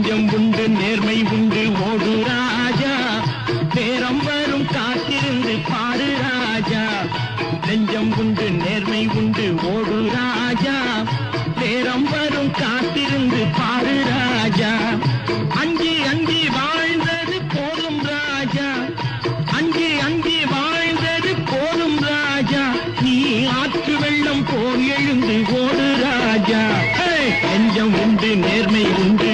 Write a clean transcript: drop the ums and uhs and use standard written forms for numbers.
நெஞ்சம் உண்டு நேர்மை உண்டு ஓடு ராஜா நேரம் வரும் காத்திருந்து பாரு ராஜா நெஞ்சம் உண்டு நேர்மை உண்டு ஓடு ராஜா நேரம் வரும் காத்திருந்து பாரு ராஜா அஞ்சி அஞ்சி வாழ்ந்தது போதும் ராஜா அஞ்சி அஞ்சி வாழ்ந்தது போதும் ராஜா நீ ஆற்று வெள்ளம் போல் எழுந்து ஓடு ராஜா நெஞ்சம் உண்டு நேர்மை உண்டு